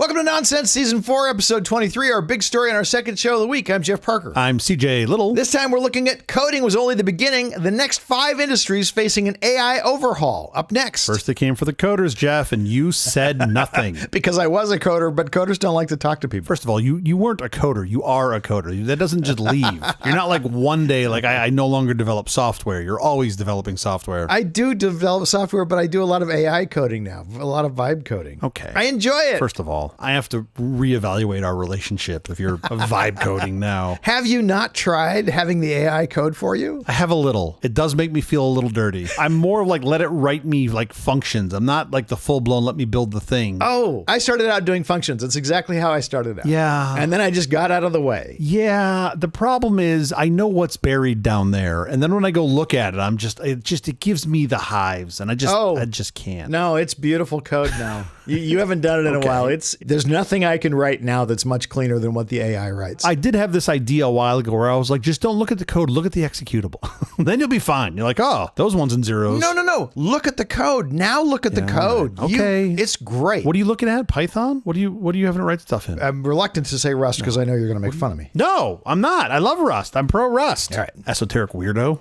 Welcome to Nonsense Season 4, Episode 23, our big story on our second show of the week. I'm Jeff Parker. I'm CJ Little. This time we're looking at coding was only the beginning. The next 5 industries facing an AI overhaul. Up next. First it came for the coders, Jeff, and you said nothing. Because I was a coder, but coders don't like to talk to people. First of all, you weren't a coder. You are a coder. That doesn't just leave. You're not like one day, like I no longer develop software. You're always developing software. I do develop software, but I do a lot of AI coding now. A lot of vibe coding. Okay. I enjoy it. First of all, I have to reevaluate our relationship if you're vibe coding now. Have you not tried having the AI code for you? I have a little. It does make me feel a little dirty. I'm more of like, let it write me like functions. I'm not like the full blown, let me build the thing. Oh, I started out doing functions. That's exactly how I started out. Yeah. And then I just got out of the way. Yeah. The problem is I know what's buried down there. And then when I go look at it, it gives me the hives and I just can't. No, it's beautiful code now. You haven't done it in a while. There's nothing I can write now that's much cleaner than what the AI writes. I did have this idea a while ago where I was like, just don't look at the code, look at the executable. Then you'll be fine. You're like, oh, those ones and zeros. No. Look at the code. Now look at the code. Okay. It's great. What are you looking at? Python? What do you having to write stuff in? I'm reluctant to say Rust because I know you're going to make fun of me. No, I'm not. I love Rust. I'm pro Rust. All right. Esoteric weirdo.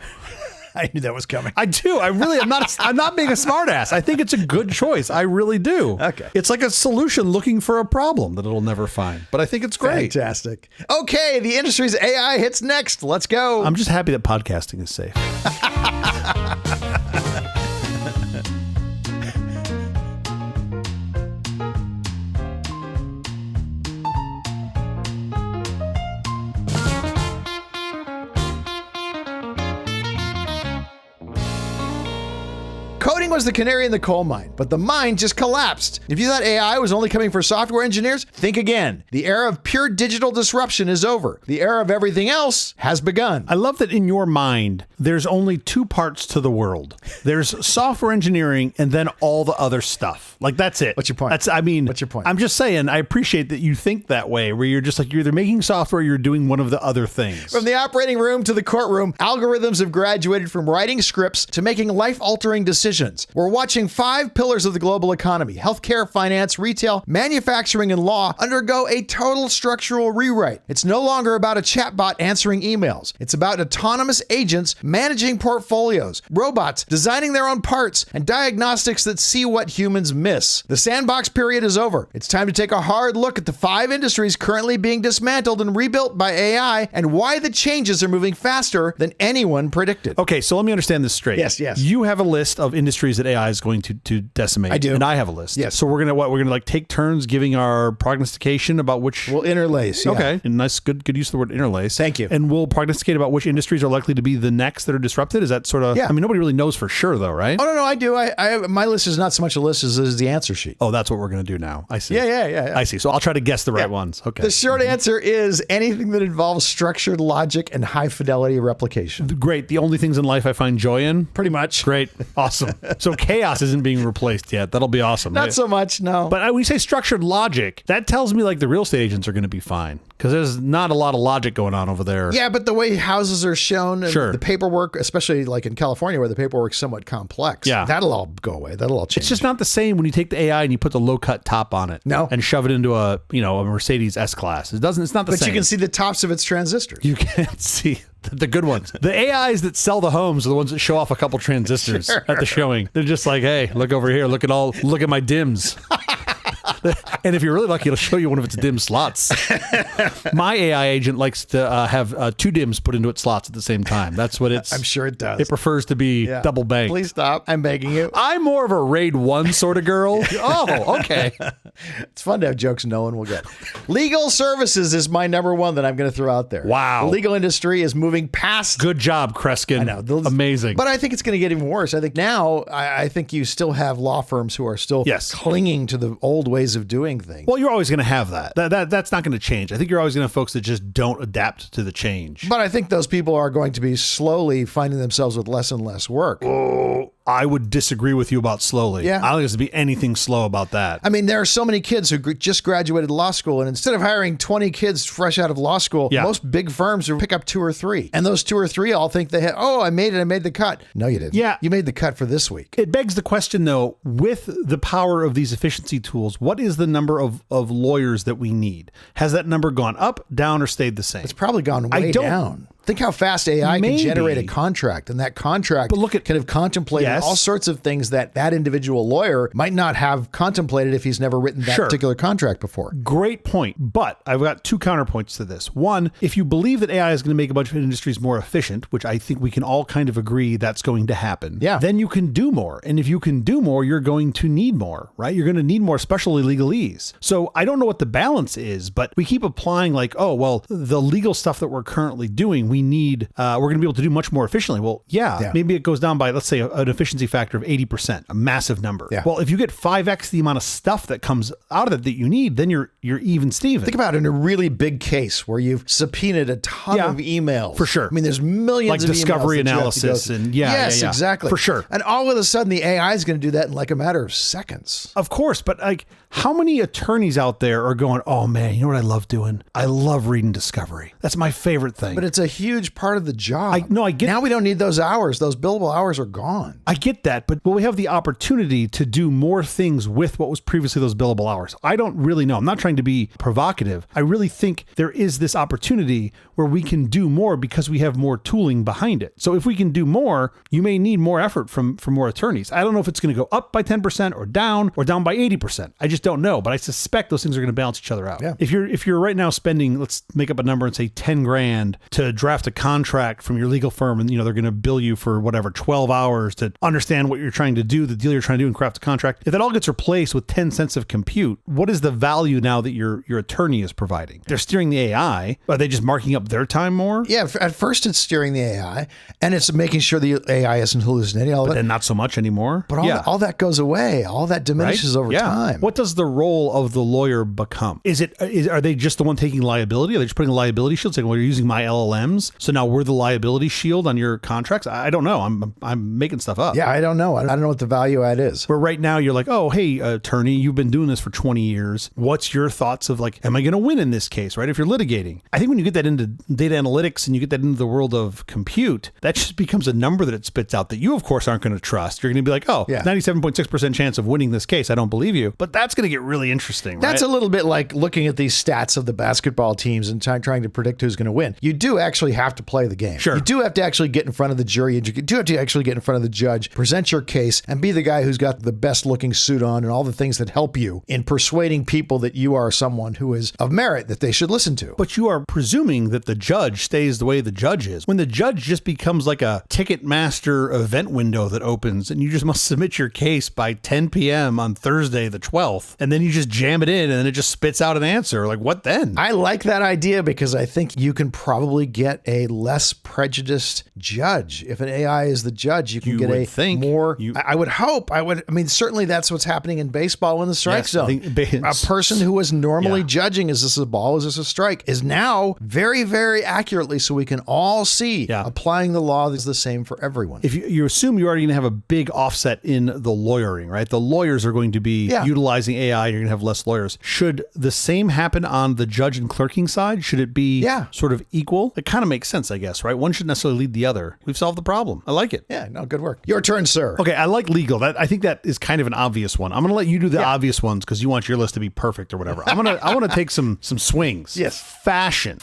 I knew that was coming. I do. I'm not being a smartass. I think it's a good choice. I really do. Okay. It's like a solution looking for a problem that it'll never find. But I think it's great. Fantastic. Okay, the industry's AI hits next. Let's go. I'm just happy that podcasting is safe. Coding was the canary in the coal mine, but the mine just collapsed. If you thought AI was only coming for software engineers, think again. The era of pure digital disruption is over. The era of everything else has begun. I love that in your mind, there's only 2 parts to the world. There's software engineering and then all the other stuff. Like, that's it. What's your point? What's your point? I'm just saying, I appreciate that you think that way, where you're just like, you're either making software or you're doing one of the other things. From the operating room to the courtroom, algorithms have graduated from writing scripts to making life-altering decisions. We're watching 5 pillars of the global economy, healthcare, finance, retail, manufacturing, and law, undergo a total structural rewrite. It's no longer about a chatbot answering emails. It's about autonomous agents managing portfolios, robots designing their own parts, and diagnostics that see what humans miss. The sandbox period is over. It's time to take a hard look at the 5 industries currently being dismantled and rebuilt by AI and why the changes are moving faster than anyone predicted. Okay, so let me understand this straight. Yes. You have a list of industries that AI is going to decimate. I do. And I have a list. Yes. So we're gonna like take turns giving our prognostication about which. We'll interlace. Yeah. Okay. And nice, good use of the word interlace. Thank you. And we'll prognosticate about which industries are likely to be the next that are disrupted. Is that sort of? Yeah. I mean, nobody really knows for sure, though, right? Oh, no, I do. My list is not so much a list as is the answer sheet. Oh, that's what we're gonna do now. I see. Yeah. I see. So I'll try to guess the right ones. Okay. The short answer is anything that involves structured logic and high fidelity replication. Great. The only things in life I find joy in. Pretty much. Great. Awesome. So chaos isn't being replaced yet. That'll be awesome. Not so much, no. But when you say structured logic, that tells me like the real estate agents are going to be fine because there's not a lot of logic going on over there. Yeah, but the way houses are shown, and Sure. the paperwork, especially like in California where the paperwork's somewhat complex, that'll all go away. That'll all change. It's just not the same when you take the AI and you put the low-cut top on it. No. And shove it into a Mercedes S-Class. It's not the same. But you can see the tops of its transistors. You can't see the good ones. The AIs that sell the homes are the ones that show off a couple transistors at the showing. They're just like, hey, look over here. Look at my dims. And if you're really lucky, it'll show you one of its dim slots. My AI agent likes to have 2 dims put into its slots at the same time. That's what it's... I'm sure it does. It prefers to be double banked. Please stop. I'm begging you. I'm more of a RAID 1 sort of girl. Oh, okay. It's fun to have jokes no one will get. Legal services is my number 1 that I'm going to throw out there. Wow. The legal industry is moving past... Good job, Kreskin. I know. Amazing. But I think it's going to get even worse. I think now, I think you still have law firms who are still clinging to the old ways of doing things. Well, you're always going to have that. That's not going to change. I think you're always going to have folks that just don't adapt to the change. But I think those people are going to be slowly finding themselves with less and less work. Oh, I would disagree with you about slowly. Yeah. I don't think there's to be anything slow about that. I mean, there are so many kids who just graduated law school, and instead of hiring 20 kids fresh out of law school, most big firms will pick up 2 or 3. And those 2 or 3 all think they had, I made it, I made the cut. No, you didn't. Yeah. You made the cut for this week. It begs the question, though, with the power of these efficiency tools, what is the number of lawyers that we need? Has that number gone up, down, or stayed the same? It's probably gone way down. Think how fast AI can generate a contract, and that contract can have contemplated all sorts of things that individual lawyer might not have contemplated if he's never written that particular contract before. Great point. But I've got 2 counterpoints to this. One, if you believe that AI is going to make a bunch of industries more efficient, which I think we can all kind of agree that's going to happen, then you can do more. And if you can do more, you're going to need more, right? You're going to need more, especially legalese. So I don't know what the balance is, but we keep applying like, the legal stuff that we're currently doing, we're going to be able to do much more efficiently. Well, maybe it goes down by, let's say, an efficiency factor of 80%, a massive number. Yeah. Well, if you get 5x the amount of stuff that comes out of it that you need, then you're even Steven. Think about it in a really big case where you've subpoenaed a ton of emails. For sure. I mean, there's millions of emails. Like discovery analysis and yes, exactly. For sure. And all of a sudden the AI is going to do that in like a matter of seconds. Of course, but like how many attorneys out there are going, oh man, you know what I love doing? I love reading discovery. That's my favorite thing. But it's a huge part of the job. I get. Now we don't need those hours. Those billable hours are gone. I get that, but will we have the opportunity to do more things with what was previously those billable hours? I don't really know. I'm not trying to be provocative. I really think there is this opportunity where we can do more because we have more tooling behind it. So if we can do more, you may need more effort from more attorneys. I don't know if it's going to go up by 10% or down by 80%. I just don't know, but I suspect those things are going to balance each other out. Yeah. If you're right now spending, let's make up a number and say 10 grand to draft a contract from your legal firm, and they're going to bill you for whatever 12 hours to understand what you're trying to do, the deal you're trying to do, and craft a contract. If that all gets replaced with 10 cents of compute, what is the value now that your attorney is providing? They're steering the AI. Are they just marking up their time more? Yeah. At first, it's steering the AI, and it's making sure the AI isn't hallucinating. But then not so much anymore. But all that goes away. All that diminishes over time. What does the role of the lawyer become? Are they just the one taking liability? Are they just putting a liability shield saying, well, you're using my LLMs, so now we're the liability shield on your contracts? I don't know. I'm making stuff up. Yeah, I don't know. I don't know what the value add is. Where right now you're like, oh, hey, attorney, you've been doing this for 20 years. What's your thoughts of like, am I going to win in this case, right? If you're litigating. I think when you get that into data analytics and you get that into the world of compute, that just becomes a number that it spits out that you, of course, aren't going to trust. You're going to be like, 97.6% chance of winning this case. I don't believe you. But that's going to get really interesting, right? That's a little bit like looking at these stats of the basketball teams and trying to predict who's going to win. You do actually have to play the game. Sure. You do have to actually get in front of the jury, and you do have to actually get in front of the judge, present your case, and be the guy who's got the best looking suit on and all the things that help you in persuading people that you are someone who is of merit that they should listen to. But you are presuming that the judge stays the way the judge is. When the judge just becomes like a Ticketmaster event window that opens and you just must submit your case by 10 p.m. on Thursday the 12th, and then you just jam it in and then it just spits out an answer. Like, what then? I like that idea because I think you can probably get a less prejudiced judge. If an AI is the judge, you can get I would hope. I mean, certainly that's what's happening in baseball in the strike zone. A person who was normally judging, is this a ball, is this a strike, is now very, very accurately, so we can all see applying the law is the same for everyone. If you assume you're already going to have a big offset in the lawyering, right? The lawyers are going to be utilizing AI. You're going to have less lawyers. Should the same happen on the judge and clerking side? Should it be sort of equal? It kind of makes sense, I guess, right? One shouldn't necessarily lead the other. We've solved the problem. I like it. Yeah, no, good work. Your turn, sir. Okay, I like legal. I think that is kind of an obvious one. I'm going to let you do the obvious ones because you want your list to be perfect or whatever. I want to take some swings. Yes. Fashion.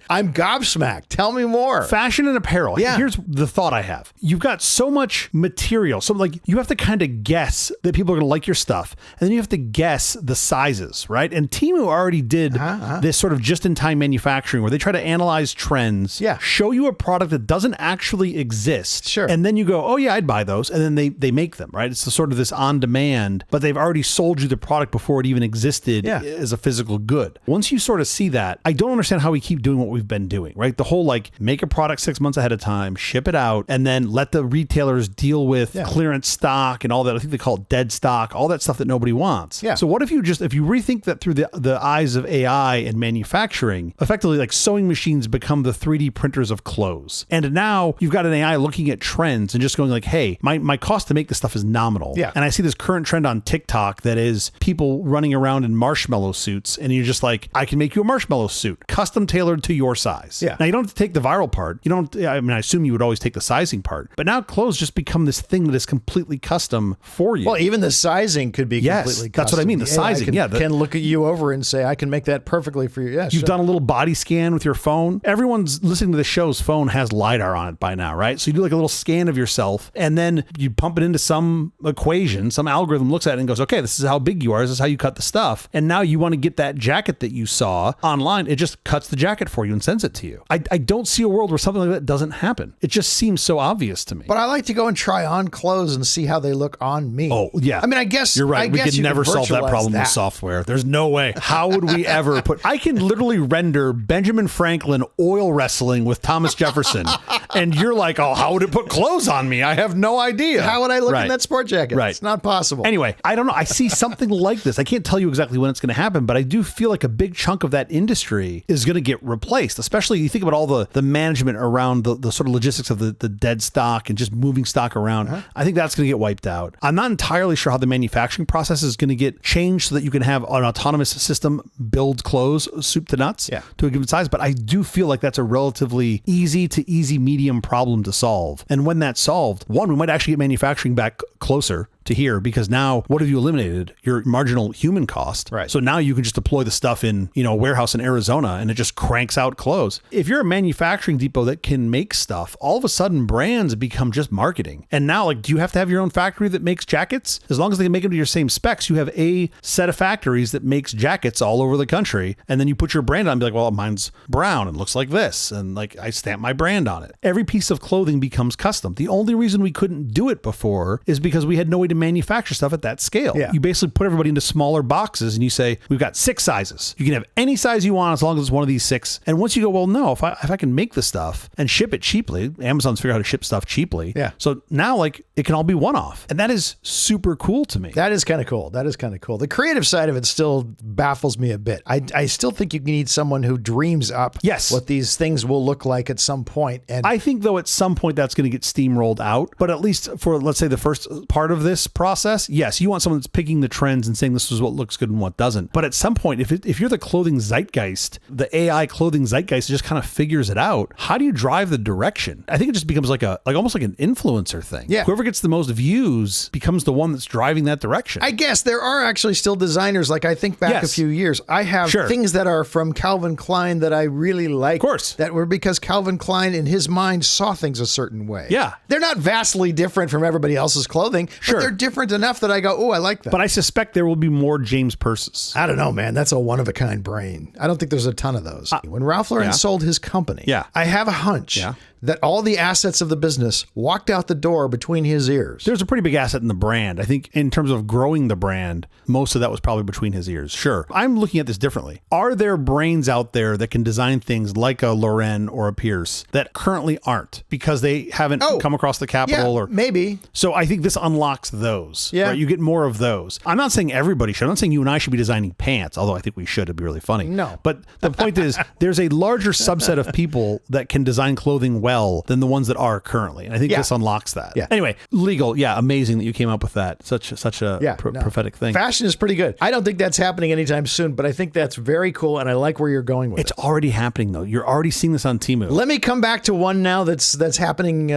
I'm gobsmacked. Tell me more. Fashion and apparel. Yeah. Here's the thought I have. You've got so much material. So like you have to kind of guess that people are going to like your stuff. And then you have to guess the sizes, right? And Temu already did this sort of just-in-time manufacturing where they try to analyze trends, show you a product that doesn't actually exist. Sure. And then you go, oh yeah, I'd buy those. And then they make them, right? It's the sort of this on-demand, but they've already sold you the product before it even existed as a physical good. Once you sort of see that, I don't understand how we keep doing what we've been doing, right? The whole like make a product 6 months ahead of time, ship it out, and then let the retailers deal with clearance stock and all that. I think they call it dead stock, all that stuff that nobody wants. Yeah. So what if you rethink that through the eyes of AI and manufacturing, effectively like sewing machines become the 3 3D printers of clothes. And now you've got an AI looking at trends and just going like, hey, my cost to make this stuff is nominal. Yeah. And I see this current trend on TikTok that is people running around in marshmallow suits. And you're just like, I can make you a marshmallow suit, custom tailored to your size. Yeah. Now you don't have to take the viral part. You don't, I mean, I assume you would always take the sizing part, but now clothes just become this thing that is completely custom for you. Well, even the sizing could be completely custom. That's what I mean. The sizing, can look at you over and say, I can make that perfectly for you. Yeah, You've done a little body scan with your phone. Everyone's listening to the show's phone has LiDAR on it by now, right? So you do like a little scan of yourself and then you pump it into some equation, some algorithm looks at it and goes, okay, this is how big you are. This is how you cut the stuff. And now you want to get that jacket that you saw online. It just cuts the jacket for you and sends it to you. I don't see a world where something like that doesn't happen. It just seems so obvious to me. But I like to go and try on clothes and see how they look on me. Oh, yeah. I mean, I guess you're right. We could never solve that problem with software. There's no way. How would we ever I can literally render Benjamin Franklin oil wrestling with Thomas Jefferson. And you're like, oh, how would it put clothes on me? I have no idea. How would I look in that sport jacket? Right. It's not possible. Anyway, I don't know. I see something like this. I can't tell you exactly when it's going to happen, but I do feel like a big chunk of that industry is going to get replaced, especially you think about all the management around the sort of logistics of the dead stock and just moving stock around. I think that's going to get wiped out. I'm not entirely sure how the manufacturing process is going to get changed so that you can have an autonomous system build clothes soup to nuts to a given size, but I do feel like that's a relatively easy to easy medium problem to solve. And when that's solved, one, we might actually get manufacturing back closer to here, because now what have you eliminated? Your marginal human cost. Right. So now you can just deploy the stuff in, a warehouse in Arizona and it just cranks out clothes. If you're a manufacturing depot that can make stuff, all of a sudden brands become just marketing. And now, do you have to have your own factory that makes jackets? As long as they can make them to your same specs, you have a set of factories that makes jackets all over the country. And then you put your brand on and be like, well, mine's brown and looks like this. And I stamp my brand on it. Every piece of clothing becomes custom. The only reason we couldn't do it before is because we had no way to manufacture stuff at that scale. Yeah. You basically put everybody into smaller boxes and you say, we've got 6 sizes. You can have any size you want as long as it's one of these 6. And once you go, well, no, if I can make the stuff and ship it cheaply, Amazon's figured out how to ship stuff cheaply. Yeah. So now it can all be one-off. And that is super cool to me. That is kind of cool. The creative side of it still baffles me a bit. I still think you need someone who dreams up what these things will look like at some point. And I think, though, at some point that's going to get steamrolled out. But at least for, let's say, the first part of this process, yes, you want someone that's picking the trends and saying this is what looks good and what doesn't. But at some point, if you're the clothing zeitgeist, the AI clothing zeitgeist just kind of figures it out. How do you drive the direction? I think it just becomes almost like an influencer thing. Yeah. Whoever gets the most views becomes the one that's driving that direction. I guess there are actually still designers. I think back a few years, I have things that are from Calvin Klein that I really like. Of course. That were because Calvin Klein in his mind saw things a certain way. Yeah. They're not vastly different from everybody else's clothing, but they're different enough that I go, oh, I like that. But I suspect there will be more James Purses. I don't know, man. That's a one-of-a-kind brain. I don't think there's a ton of those. When Ralph Lauren sold his company, I have a hunch that all the assets of the business walked out the door between his ears. There's a pretty big asset in the brand. I think in terms of growing the brand, most of that was probably between his ears. Sure. I'm looking at this differently. Are there brains out there that can design things like a Loren or a Pierce that currently aren't because they haven't come across the capital? Or maybe. So I think this unlocks those. Yeah. Right? You get more of those. I'm not saying everybody should. I'm not saying you and I should be designing pants, although I think we should. It'd be really funny. No. But the point is, there's a larger subset of people that can design clothing well than the ones that are currently. And I think this unlocks that. Yeah. Anyway, legal. Yeah. Amazing that you came up with that. Such a prophetic thing. Fashion is pretty good. I don't think that's happening anytime soon, but I think that's very cool. And I like where you're going with it. It's already happening though. You're already seeing this on Temu. Let me come back to one now that's happening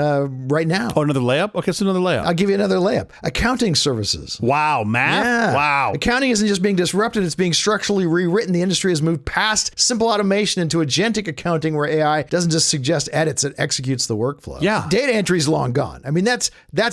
right now. Oh, another layup? Okay. So another layup. I'll give you another layup. Accounting services. Wow. Math? Yeah. Wow. Accounting isn't just being disrupted. It's being structurally rewritten. The industry has moved past simple automation into agentic accounting where AI doesn't just suggest edits, it executes the workflow. Yeah. Data entry is long gone. I mean, that's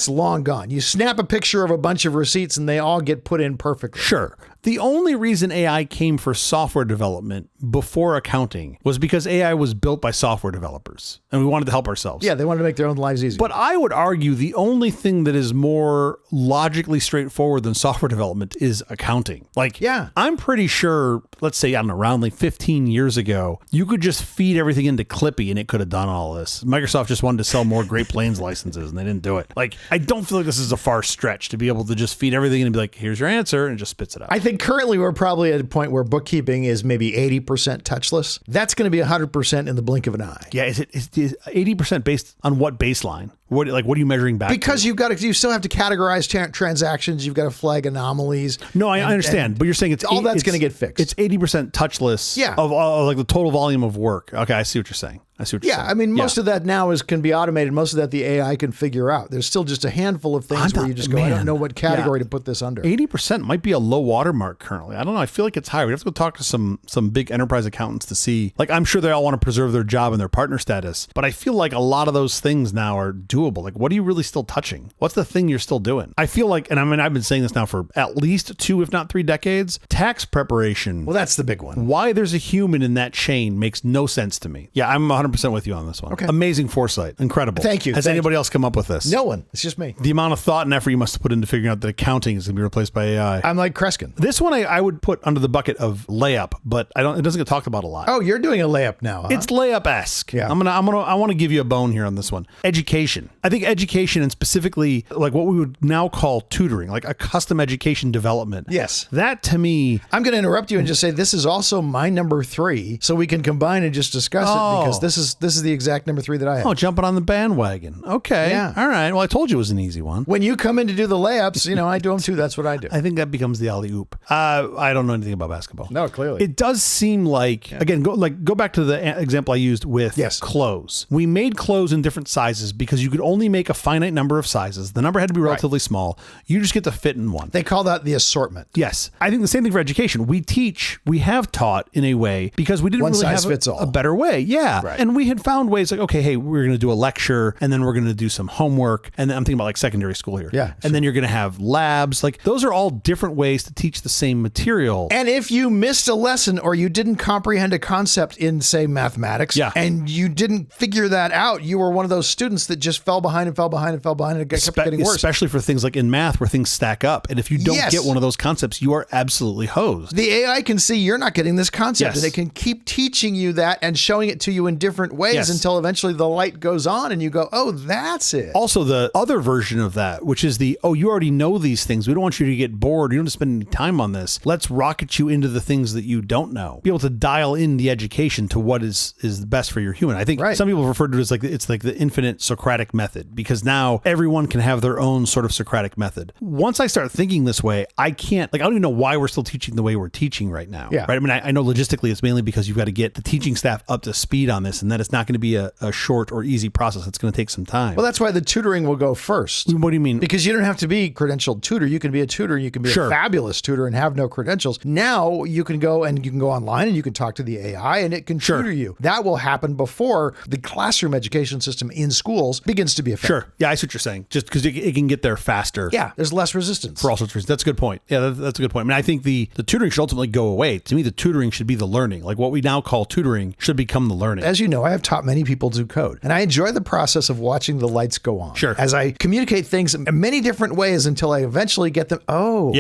long gone. You snap a picture of a bunch of receipts and they all get put in perfectly. Sure. The only reason AI came for software development before accounting was because AI was built by software developers and we wanted to help ourselves. Yeah, they wanted to make their own lives easier. But I would argue the only thing that is more logically straightforward than software development is accounting. I'm pretty sure, let's say, I don't know, around 15 years ago, you could just feed everything into Clippy and it could have done all this. Microsoft just wanted to sell more Great Plains licenses and they didn't do it. I don't feel like this is a far stretch to be able to just feed everything in and be like, here's your answer, and it just spits it out. I think think currently we're probably at a point where bookkeeping is maybe 80% touchless. That's going to be 100% in the blink of an eye. Yeah, is 80% based on what baseline? What are you measuring back because to? you still have to categorize transactions. You've got to flag anomalies. No, I understand, but you're saying all that's going to get fixed. It's 80% touchless of like the total volume of work. Okay, I see what you're saying. I mean, most of that now can be automated. Most of that the AI can figure out. There's still just a handful of things where you just go, I don't know what category to put this under. 80% might be a low watermark currently. I don't know. I feel like it's higher. We have to go talk to some big enterprise accountants to see. Like, I'm sure they all want to preserve their job and their partner status, but I feel like a lot of those things now are doable. Like, what are you really still touching? What's the thing you're still doing? I feel like, and I mean, I've been saying this now for at least 2, if not 3 decades. Tax preparation. Well, that's the big one. Why there's a human in that chain makes no sense to me. Yeah, I'm 100% with you on this one. Okay. Amazing foresight. Incredible. Thank you. Has anybody else come up with this? No one. It's just me. The amount of thought and effort you must have put into figuring out that accounting is going to be replaced by AI. I'm like Kreskin. This one I would put under the bucket of layup, but it doesn't get talked about a lot. Oh, you're doing a layup now, huh? It's layup-esque. Yeah. I want to give you a bone here on this one. Education. I think education, and specifically like what we would now call tutoring, like a custom education development. Yes. That to me. I'm going to interrupt you and just say this is also my number 3, so we can combine and just discuss it, because this is the exact number 3 that I have. Oh, jumping on the bandwagon. Okay. Yeah. All right. Well, I told you it was an easy one. When you come in to do the layups, I do them too. That's what I do. I think that becomes the alley-oop. I don't know anything about basketball. No, clearly. It does seem like, again, go back to the example I used with clothes. We made clothes in different sizes because you could only make a finite number of sizes. The number had to be relatively small. You just get to fit in one. They call that the assortment. Yes. I think the same thing for education. We have taught in a way because we didn't one really size have fits all. A better way. Yeah. Right. And we had found ways like, okay, hey, we're going to do a lecture and then we're going to do some homework. And then I'm thinking about like secondary school here. Yeah. And then you're going to have labs. Like those are all different ways to teach the same material. And if you missed a lesson or you didn't comprehend a concept in, say, mathematics, and you didn't figure that out, you were one of those students that just fell behind and it kept getting worse. Especially for things like in math where things stack up. And if you don't get one of those concepts, you are absolutely hosed. The AI can see you're not getting this concept, and it can keep teaching you that and showing it to you in different ways until eventually the light goes on and you go, oh, that's it. Also, the other version of that, which is you already know these things. We don't want you to get bored. You don't have to spend any time on this. Let's rocket you into the things that you don't know. Be able to dial in the education to what is the best for your human. I think some people refer to it as it's like the infinite Socratic method, because now everyone can have their own sort of Socratic method. Once I start thinking this way, I don't even know why we're still teaching the way we're teaching right now. Yeah. Right. I mean, I know logistically it's mainly because you've got to get the teaching staff up to speed on this, and that it's not going to be a short or easy process. It's going to take some time. Well, that's why the tutoring will go first. What do you mean? Because you don't have to be a credentialed tutor. You can be a tutor, and you can be a fabulous tutor and have no credentials. Now you can go online and you can talk to the AI and it can tutor you. That will happen before the classroom education system in schools begins to be effective. Sure. Yeah, I see what you're saying. Just because it can get there faster. Yeah, there's less resistance. For all sorts of reasons. That's a good point. Yeah, that's a good point. I mean, I think the tutoring should ultimately go away. To me, the tutoring should be the learning. Like what we now call tutoring should become the learning. As you know, I have taught many people to code, and I enjoy the process of watching the lights go on. Sure. As I communicate things in many different ways until I eventually get them. Oh,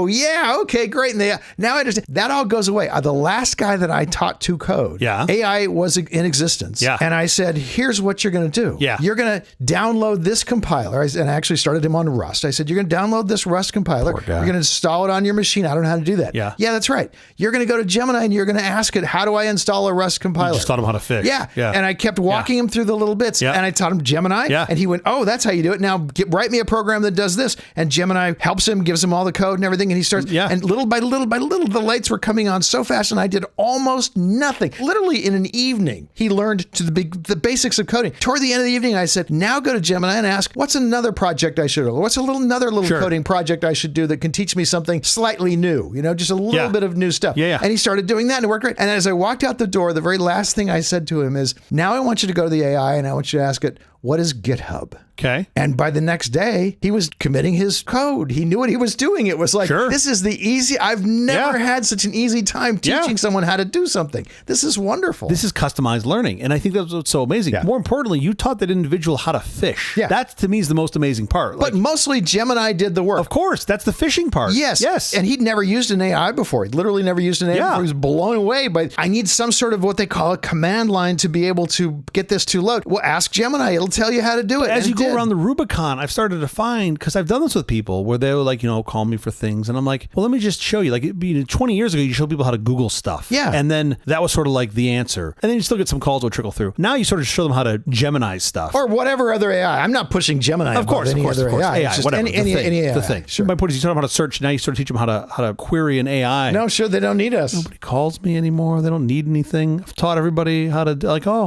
yeah. Okay, great. And now I understand. That all goes away. The last guy that I taught to code, AI was in existence. Yeah. And I said, here's what you're going to do. Yeah. You're going to download this compiler. And I actually started him on Rust. I said, you're going to download this Rust compiler. You're going to install it on your machine. I don't know how to do that. Yeah. Yeah, that's right. You're going to go to Gemini and you're going to ask it, how do I install a Rust compiler? You just taught him how to fish. Yeah. And I kept walking him through the little bits. Yeah. And I taught him Gemini. Yeah. And he went, oh, that's how you do it. Now write me a program that does this. And Gemini helps him, gives him all the code and everything. And he starts, and little by little, the lights were coming on so fast. And I did almost nothing. Literally in an evening, he learned to the basics of coding. Toward the end of the evening, I said, now go to Gemini and ask, what's another project I should do? What's another little coding project I should do that can teach me something slightly new? Just a little bit of new stuff. Yeah. And he started doing that and it worked great. And as I walked out the door, the very last thing I said to him is, now I want you to go to the AI and I want you to ask it, what is GitHub? Okay. And by the next day, he was committing his code. He knew what he was doing. It was like, this is the easy, I've never had such an easy time teaching someone how to do something. This is wonderful. This is customized learning. And I think that's what's so amazing. Yeah. More importantly, you taught that individual how to fish. Yeah. That to me is the most amazing part. But mostly Gemini did the work. Of course. That's the fishing part. Yes. And he'd never used an AI before. He'd literally never used an AI before. He was blown away by, I need some sort of what they call a command line to be able to get this to load. Well, ask Gemini. It'll tell you how to do it. As and you go did. around the Rubicon, I've started to find, because I've done this with people where they'll like, call me for things. And I'm like, well, let me just show you. Like 20 years ago, you showed people how to Google stuff. Yeah. And then that was sort of like the answer. And then you still get some calls that will trickle through. Now you sort of show them how to Gemini stuff. Or whatever other AI. I'm not pushing Gemini. Of course, above any other AI. It's just whatever. Any AI. The thing. Sure. My point is, you taught them how to search. Now you sort of teach them how to query an AI. No, sure, they don't need us. Nobody calls me anymore. They don't need anything. I've taught everybody how to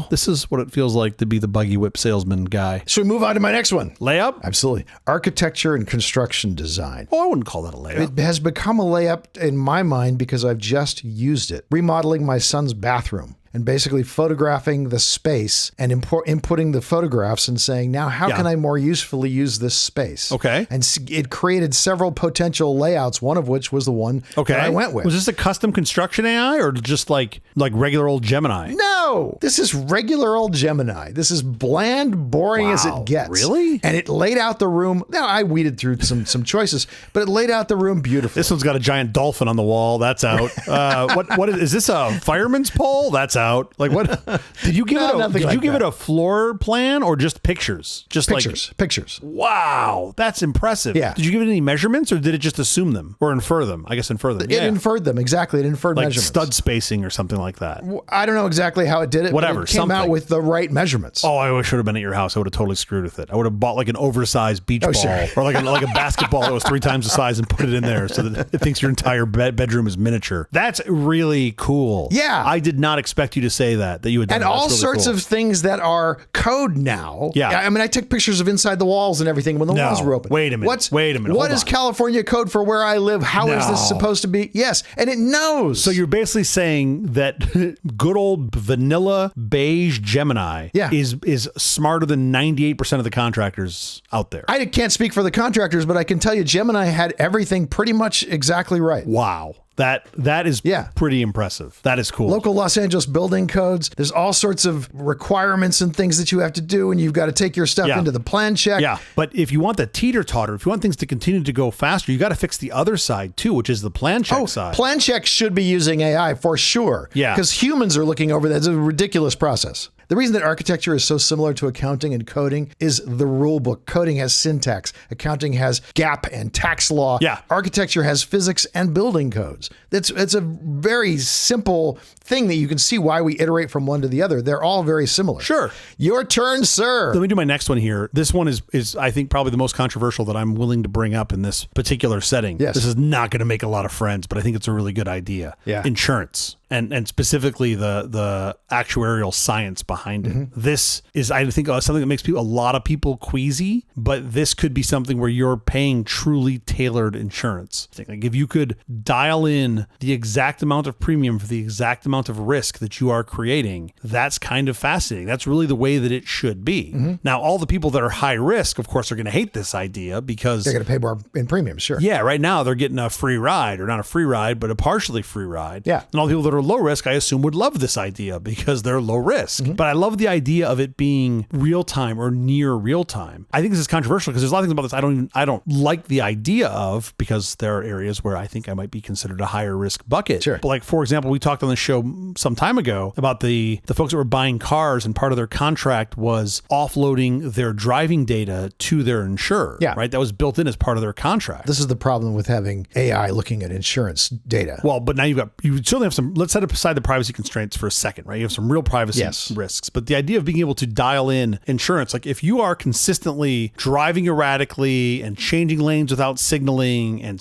this is what it feels like to be the buggy whip salesman guy. Should we move on to my next one? Layup? Absolutely. Architecture and construction design. Oh, I wouldn't call that a layup. It has become a layup in my mind because I've just used it. Remodeling my son's bathroom and basically photographing the space and inputting the photographs and saying, now, how can I more usefully use this space? Okay. And it created several potential layouts, one of which was the one that I went with. Was this a custom construction AI or just like regular old Gemini? No, this is regular old Gemini. This is bland, boring as it gets. Really? And it laid out the room. Now, I weeded through some choices, but it laid out the room beautifully. This one's got a giant dolphin on the wall. That's out. What is this a fireman's pole? That's out. Like what? Did you give it a floor plan or just pictures? Just pictures. Wow, that's impressive. Yeah. Did you give it any measurements or did it just assume them or infer them? I guess infer them. It inferred them. Exactly. It inferred like measurements. Stud spacing or something like that. I don't know exactly how it did it. Whatever. But it came out with the right measurements. Oh, I should have been at your house. I would have totally screwed with it. I would have bought like an oversized beach ball or like a basketball that was 3 times the size and put it in there so that it thinks your entire bedroom is miniature. That's really cool. Yeah. I did not expect you to say that you would. And all really sorts of things that are code now. Yeah. I mean, I took pictures of inside the walls and everything when the walls were open. Wait a minute. What is California code for where I live? How is this supposed to be? Yes. And it knows. So you're basically saying that good old vanilla beige Gemini is smarter than 98% of the contractors out there. I can't speak for the contractors, but I can tell you Gemini had everything pretty much exactly right. Wow. That is pretty impressive. That is cool. Local Los Angeles building codes. There's all sorts of requirements and things that you have to do, and you've got to take your stuff into the plan check. Yeah, but if you want the teeter-totter, if you want things to continue to go faster, you got to fix the other side too, which is the plan check side. Plan check should be using AI for sure. Yeah. Because humans are looking over that. It's a ridiculous process. The reason that architecture is so similar to accounting and coding is the rule book. Coding has syntax. Accounting has GAAP and tax law. Yeah. Architecture has physics and building codes. It's a very simple thing that you can see why we iterate from one to the other. They're all very similar. Sure. Your turn, sir. Let me do my next one here. This one is I think probably the most controversial that I'm willing to bring up in this particular setting. Yes. This is not going to make a lot of friends, but I think it's a really good idea. Yeah. Insurance. And specifically the actuarial science behind it. Mm-hmm. This is, I think, something that makes a lot of people queasy, but this could be something where you're paying truly tailored insurance. Like if you could dial in the exact amount of premium for the exact amount of risk that you are creating, that's kind of fascinating. That's really the way that it should be. Mm-hmm. Now, all the people that are high risk, of course, are going to hate this idea because they're going to pay more in premiums, sure. Yeah, right now they're getting a free ride, or not a free ride, but a partially free ride. Yeah. And all the people that are low risk, I assume, would love this idea because they're low risk. Mm-hmm. But I love the idea of it being real time or near real time. I think this is controversial because there's a lot of things about this I don't like the idea of, because there are areas where I think I might be considered a higher risk bucket. Sure. But like, for example, we talked on the show some time ago about the folks that were buying cars, and part of their contract was offloading their driving data to their insurer. Yeah. Right. That was built in as part of their contract. This is the problem with having AI looking at insurance data. Well, but now you certainly have some, let's set aside the privacy constraints for a second, right? You have some real privacy risks, but the idea of being able to dial in insurance, like if you are consistently driving erratically and changing lanes without signaling and,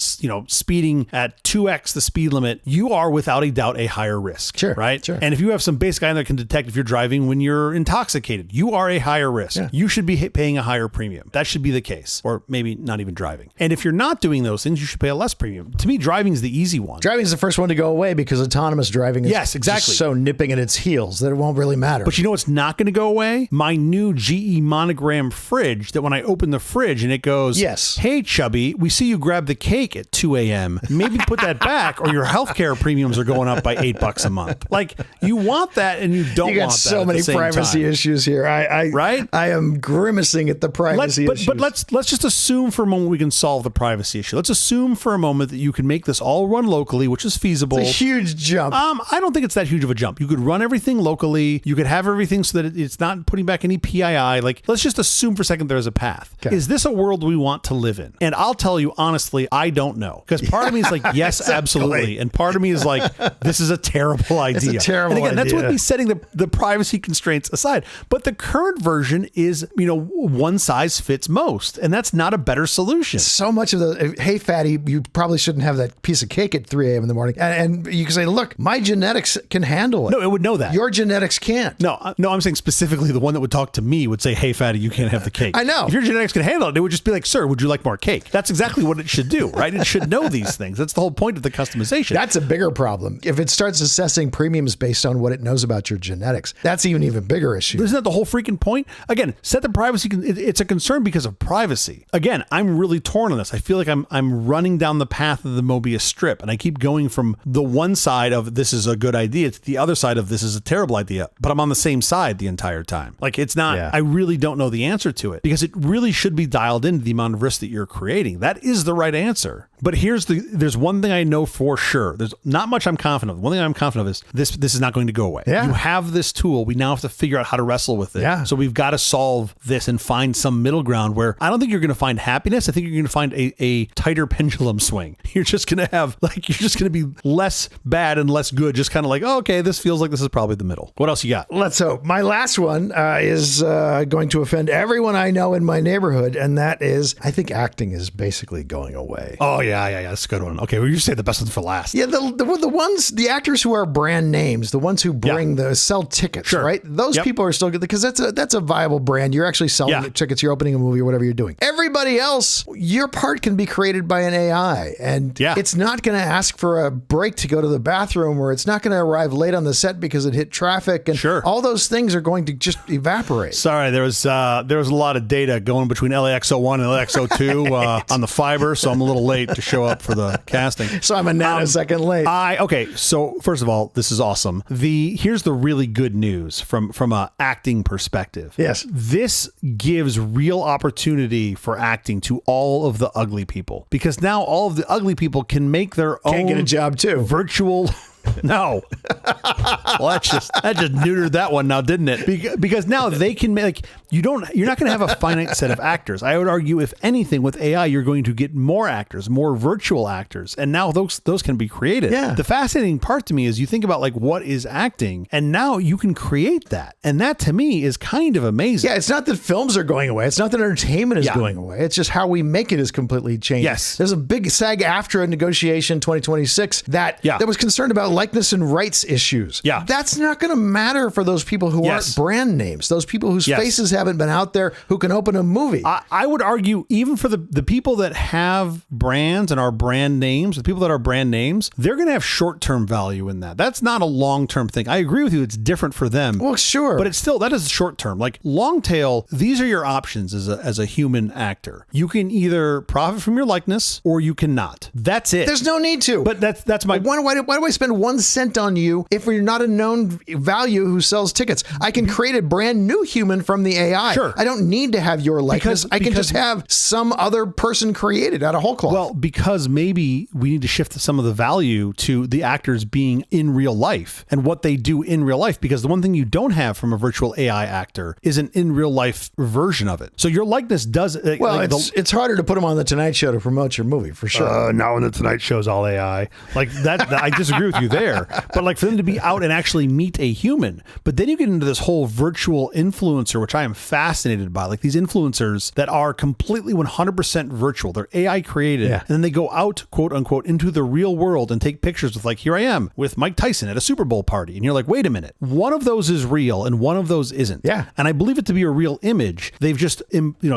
speeding at 2x the speed limit, you are without a doubt a higher risk. Sure. Right. Sure. And if you have some basic item that can detect if you're driving when you're intoxicated, you are a higher risk. Yeah. You should be paying a higher premium. That should be the case, or maybe not even driving. And if you're not doing those things, you should pay a less premium. To me, driving is the easy one. Driving is the first one to go away because autonomous driving is exactly. so nipping at its heels that it won't really matter. But you know what's not going to go away? My new GE Monogram fridge, that when I open the fridge and it goes, hey, Chubby, we see you grab the cake at 2 a.m. Maybe put that back or your healthcare premiums are going up by $8 a month. Like, you want that and you don't want that. You got so many privacy issues here. Right? I am grimacing at the privacy issues. But let's just assume for a moment we can solve the privacy issue. Let's assume for a moment that you can make this all run locally, which is feasible. It's a huge jump. I don't think it's that huge of a jump. You could run everything locally. You could have everything so that it's not putting back any PII. Like, let's just assume for a second there's a path. Okay. Is this a world we want to live in? And I'll tell you, honestly, I don't know. Because part of me is like, yes, exactly. Absolutely. And part of me is like, this is a terrible idea. It's a terrible idea. And again, that's with me setting the privacy constraints aside. But the current version is, one size fits most. And that's not a better solution. So much of hey, fatty, you probably shouldn't have that piece of cake at 3 a.m. in the morning. And you can say, look, my genetics can handle it. No, it would know that. Your genetics can't. No, I'm saying specifically the one that would talk to me would say, hey, fatty, you can't have the cake. I know. If your genetics can handle it, it would just be like, sir, would you like more cake? That's exactly what it should do, right? It should know these things. That's the whole point of the customization. That's a bigger problem. If it starts assessing premiums based on what it knows about your genetics, that's even bigger issue. Isn't that the whole freaking point? Again, set the privacy. It's a concern because of privacy. Again, I'm really torn on this. I feel like I'm running down the path of the Mobius strip, and I keep going from the one side of this is a good idea to the other side of this is a terrible idea, but I'm on the same side the entire time. Like, it's not, I really don't know the answer to it because it really should be dialed into the amount of risk that you're creating. That is the right answer. But there's one thing I know for sure. There's not much I'm confident of. One thing I'm confident of is this is not going to go away. Yeah. You have this tool. We now have to figure out how to wrestle with it. Yeah. So we've got to solve this and find some middle ground where I don't think you're going to find happiness. I think you're going to find a tighter pendulum swing. You're just going to be less bad and less good. Just kind of like, oh, okay, this feels like this is probably the middle. What else you got? Let's hope. My last one is going to offend everyone I know in my neighborhood. And that is, I think acting is basically going away. Oh, yeah. That's a good one. Okay, well, you say the best ones for last. Yeah, the actors who are brand names, the ones who sell tickets, right? Those people are still good because that's a viable brand. You're actually selling the tickets. You're opening a movie or whatever you're doing. Everybody else, your part can be created by an AI, and it's not going to ask for a break to go to the bathroom, or it's not going to arrive late on the set because it hit traffic, and all those things are going to just evaporate. Sorry, there was a lot of data going between LAX01 and LAX02 on the fiber, so I'm a little late to show up for the casting. So I'm a nanosecond late. Okay, so first of all, this is awesome. Here's the really good news from an acting perspective. Yes. This gives real opportunity for acting to all of the ugly people, because now all of the ugly people can make their own get a job too. Virtual No. Well, that just neutered that one now, didn't it? Because now they can make, you're not going to have a finite set of actors. I would argue, if anything, with AI, you're going to get more actors, more virtual actors, and now those can be created. Yeah. The fascinating part to me is you think about like what is acting, and now you can create that, and that to me is kind of amazing. Yeah, it's not that films are going away. It's not that entertainment is going away. It's just how we make it is completely changed. Yes. There's a big SAG-AFTRA negotiation 2026 that was concerned about likeness and rights issues. Yeah. That's not going to matter for those people who aren't brand names, those people whose faces haven't been out there, who can open a movie. I would argue even for the people that have brands and are brand names, the people that are brand names, they're going to have short-term value in that. That's not a long-term thing. I agree with you. It's different for them. Well, sure. But it's still, that is short-term. Like long tail, these are your options as a human actor. You can either profit from your likeness or you cannot. That's it. There's no need to. But that's my... Why do I spend 1 cent on you if you're not a known value who sells tickets? I can create a brand new human from the AI. Sure. I don't need to have your likeness. I can just have some other person created out of whole cloth. Well, because maybe we need to shift some of the value to the actors being in real life and what they do in real life. Because the one thing you don't have from a virtual AI actor is an in real life version of it. So your likeness does... it's harder to put them on the Tonight Show to promote your movie, for sure. Now when the Tonight Show's all AI. Like that I disagree with you there. But like for them to be out and actually meet a human. But then you get into this whole virtual influencer, which I am fascinated by. Like these influencers that are completely 100% virtual. They're AI created. Yeah. And then they go out, quote unquote, into the real world and take pictures with like, here I am with Mike Tyson at a Super Bowl party. And you're like, wait a minute. One of those is real and one of those isn't. Yeah. And I believe it to be a real image. They've just,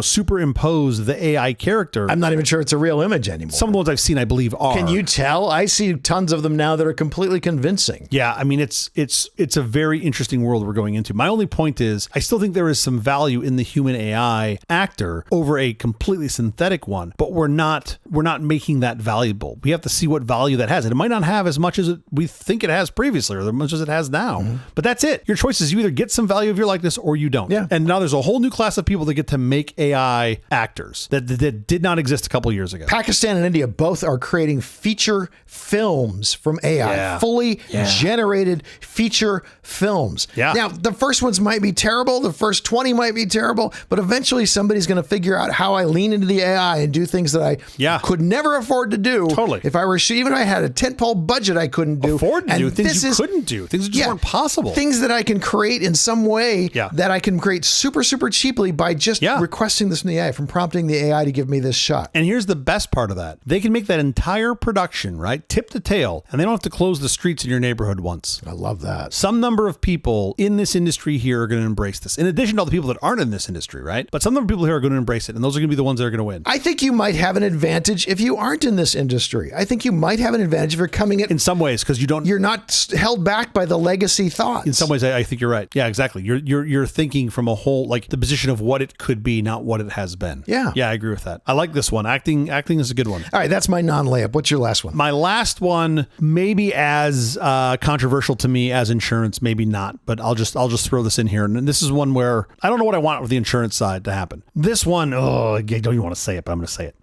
superimposed the AI character. I'm not even sure it's a real image anymore. Some of the ones I've seen, I believe, are. Can you tell? I see tons of them now that are completely convincing. Yeah, I mean, it's a very interesting world we're going into. My only point is, I still think there is some value in the human AI actor over a completely synthetic one, but we're not making that valuable. We have to see what value that has. And it might not have as much as we think it has previously, or as much as it has now. Mm-hmm. But that's it. Your choice is you either get some value of your likeness or you don't. Yeah. And now there's a whole new class of people that get to make AI actors that did not exist a couple years ago. Pakistan and India both are creating feature films from AI. fully generated feature films. Yeah. Now, the first ones might be terrible. The first 20 might be terrible, but eventually somebody's going to figure out how I lean into the AI and do things that I could never afford to do. Totally. If I were, even if I had a tentpole budget, I couldn't do. Afford to do things you couldn't do. Things that just weren't possible. Things that I can create in some way that I can create super, super cheaply by just requesting this from the AI, from prompting the AI to give me this shot. And here's the best part of that. They can make that entire production, right, tip to tail, and they don't have to close the streets in your neighborhood once. I love that. Some number of people in this industry here are going to embrace this, in addition to all the people that aren't in this industry, right? But some number of people here are going to embrace it, and those are going to be the ones that are going to win. I think you might have an advantage if you aren't in this industry. I think you might have an advantage if you're coming in some ways, because you're not held back by the legacy thoughts. In some ways, I think you're right. Yeah, exactly. You're thinking from a whole, like the position of what it could be, not what it has been. Yeah. Yeah, I agree with that. I like this one. Acting is a good one. All right, that's my non-layup. What's your last one? My last one, maybe as controversial to me as insurance, maybe not, but I'll just throw this in here. And this is one where I don't know what I want with the insurance side to happen. This one, I don't even want to say it, but I'm going to say it.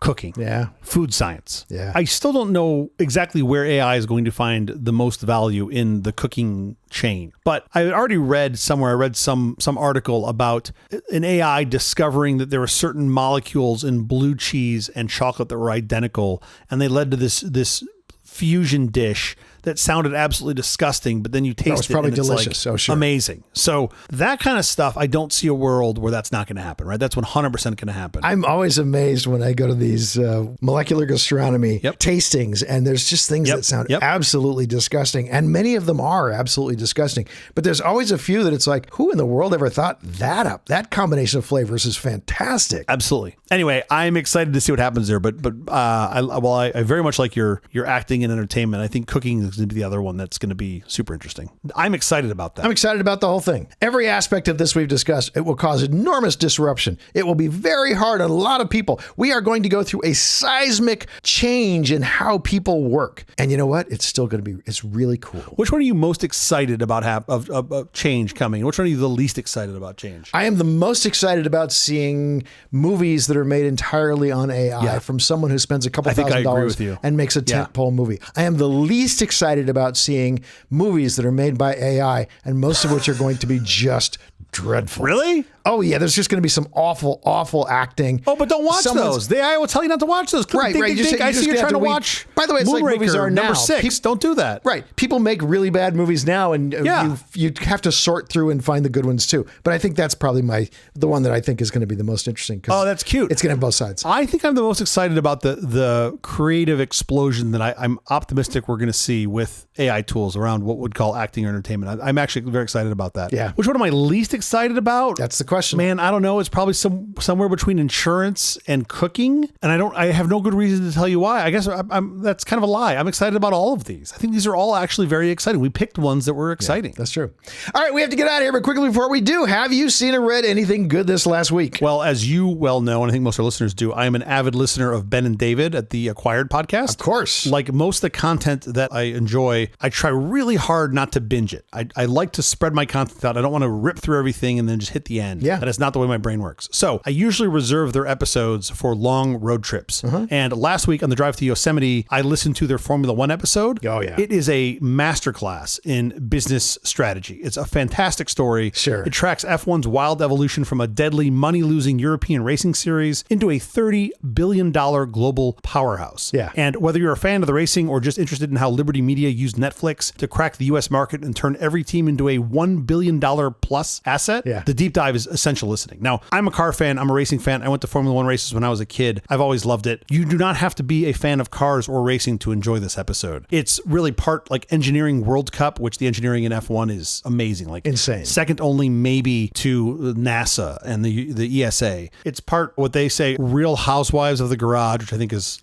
Cooking. Yeah. Food science. Yeah. I still don't know exactly where AI is going to find the most value in the cooking chain. But I already read somewhere, I read some article about an AI discovering that there were certain molecules in blue cheese and chocolate that were identical, and they led to this fusion dish that sounded absolutely disgusting, but then you taste it probably and it's delicious. like amazing. So that kind of stuff, I don't see a world where that's not going to happen, right? That's 100% going to happen. I'm always amazed when I go to these molecular gastronomy tastings, and there's just things that sound absolutely disgusting, and many of them are absolutely disgusting. But there's always a few that it's like, who in the world ever thought that up? That combination of flavors is fantastic. Absolutely. Anyway, I'm excited to see what happens there, but I very much like your acting and entertainment. I think cooking is going to be the other one that's going to be super interesting. I'm excited about that. I'm excited about the whole thing. Every aspect of this we've discussed, it will cause enormous disruption. It will be very hard on a lot of people. We are going to go through a seismic change in how people work. And you know what? It's still going to be, it's really cool. Which one are you most excited about of change coming? Which one are you the least excited about change? I am the most excited about seeing movies that are made entirely on AI from someone who spends a couple $1,000 and makes a tentpole movie. I am the least excited about seeing movies that are made by AI, and most of which are going to be just dreadful. Really? Oh, yeah. There's just going to be some awful, awful acting. Oh, but don't watch those. The AI will tell you not to watch those. Right. I see you're trying to watch. By the way, it's like movies are now. Number 6. Don't do that. Right. People make really bad movies now, and you have to sort through and find the good ones too. But I think that's probably the one that I think is going to be the most interesting. Oh, that's cute. It's going to have both sides. I think I'm the most excited about the creative explosion that I'm optimistic we're going to see with AI tools around what would call acting or entertainment. I'm actually very excited about that. Yeah. Which one am I least excited about? That's the question. Man, I don't know. It's probably somewhere between insurance and cooking, and I have no good reason to tell you why. I guess that's kind of a lie. I'm excited about all of these. I think these are all actually very exciting. We picked ones that were exciting. Yeah, that's true. All right, we have to get out of here, but quickly before we do, have you seen or read anything good this last week? Well, as you well know, and I think most of our listeners do, I am an avid listener of Ben and David at the Acquired podcast. Of course. Like most of the content that I enjoy, I try really hard not to binge it. I like to spread my content out. I don't want to rip through everything and then just hit the end. Yeah. That is not the way my brain works. So I usually reserve their episodes for long road trips. And last week on the drive to Yosemite, I listened to their Formula One episode. Oh, yeah. It is a masterclass in business strategy. It's a fantastic story. Sure. It tracks F1's wild evolution from a deadly money-losing European racing series into a $30 billion global powerhouse. Yeah. And whether you're a fan of the racing or just interested in how Liberty Media used Netflix to crack the U.S. market and turn every team into a $1 billion plus asset, the deep dive is essential listening. Now, I'm a car fan. I'm a racing fan. I went to Formula One races when I was a kid. I've always loved it. You do not have to be a fan of cars or racing to enjoy this episode. It's really part like engineering World Cup, which the engineering in F1 is amazing. Like insane. Second only maybe to NASA and the ESA. It's part what they say Real Housewives of the Garage, which I think is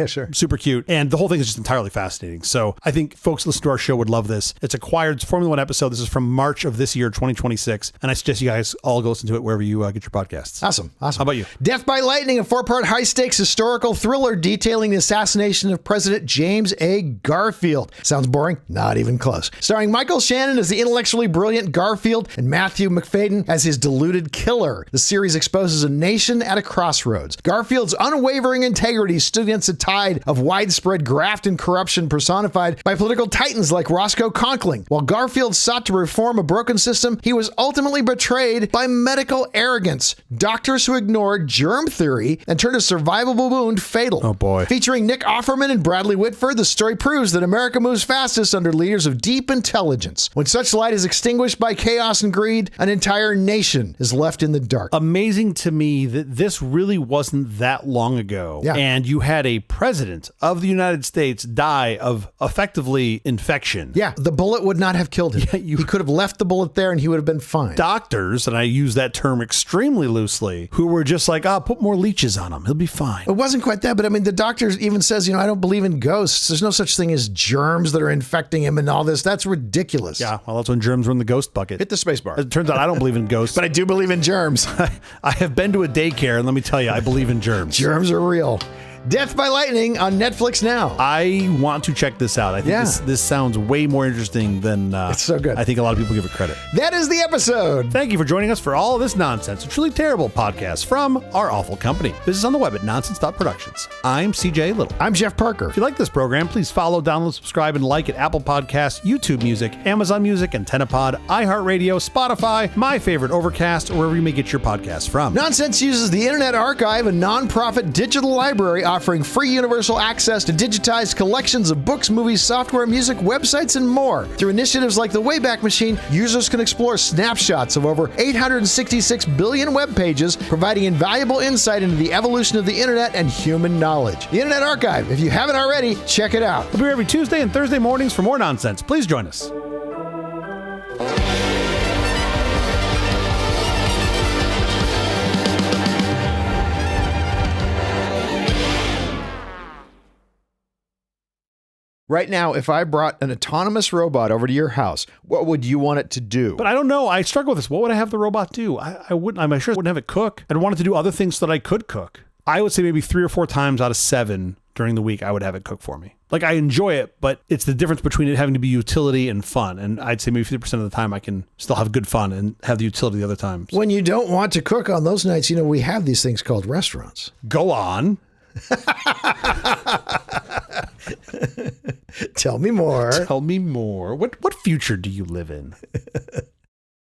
sure, super cute. And the whole thing is just entirely fascinating. So I think folks listen to our show would love this. It's Acquired's Formula One episode. This is from March of this year, 2026. And I suggest you guys all go listen to it wherever you get your podcasts. Awesome. How about you? Death by Lightning, a 4-part high-stakes historical thriller detailing the assassination of President James A. Garfield. Sounds boring? Not even close. Starring Michael Shannon as the intellectually brilliant Garfield and Matthew McFadden as his deluded killer. The series exposes a nation at a crossroads. Garfield's unwavering integrity stood against a tide of widespread graft and corruption personified by political titans like Roscoe Conkling. While Garfield sought to reform a broken system, he was ultimately betrayed by medical arrogance. Doctors who ignored germ theory and turned a survivable wound fatal. Oh boy. Featuring Nick Offerman and Bradley Whitford, the story proves that America moves fastest under leaders of deep intelligence. When such light is extinguished by chaos and greed, an entire nation is left in the dark. Amazing to me that this really wasn't that long ago. Yeah. And you had a president of the United States die of effectively infection. Yeah, the bullet would not have killed him. He could have left the bullet there and he would have been fine. Doctors, and I use that term extremely loosely, who were just like, put more leeches on him. He'll be fine. It wasn't quite that, but I mean, the doctor even says, I don't believe in ghosts. There's no such thing as germs that are infecting him and all this. That's ridiculous. Yeah, well, that's when germs were in the ghost bucket. Hit the space bar. It turns out I don't believe in ghosts. But I do believe in germs. I have been to a daycare, and let me tell you, I believe in germs. Germs are real. Death by Lightning on Netflix now. I want to check this out. I think this sounds way more interesting than it's so good. I think a lot of people give it credit. That is the episode. Thank you for joining us for all of this nonsense, a truly terrible podcast from our awful company. Visit us on the web at nonsense.productions. I'm CJ Little. I'm Jeff Parker. If you like this program, please follow, download, subscribe, and like at Apple Podcasts, YouTube Music, Amazon Music, AntennaPod, iHeartRadio, Spotify, my favorite Overcast, or wherever you may get your podcasts from. Nonsense uses the Internet Archive, a nonprofit digital library offering free universal access to digitized collections of books, movies, software, music, websites, and more. Through initiatives like the Wayback Machine, users can explore snapshots of over 866 billion web pages, providing invaluable insight into the evolution of the Internet and human knowledge. The Internet Archive, if you haven't already, check it out. We'll be here every Tuesday and Thursday mornings for more nonsense. Please join us. Right now, if I brought an autonomous robot over to your house, what would you want it to do? But I don't know. I struggle with this. What would I have the robot do? I wouldn't. I'm sure I wouldn't have it cook. I'd want it to do other things so that I could cook. I would say maybe 3 or 4 times out of 7 during the week, I would have it cook for me. Like, I enjoy it, but it's the difference between it having to be utility and fun. And I'd say maybe 50% of the time I can still have good fun and have the utility the other times. When you don't want to cook on those nights, we have these things called restaurants. Go on. Tell me more. Tell me more. What future do you live in?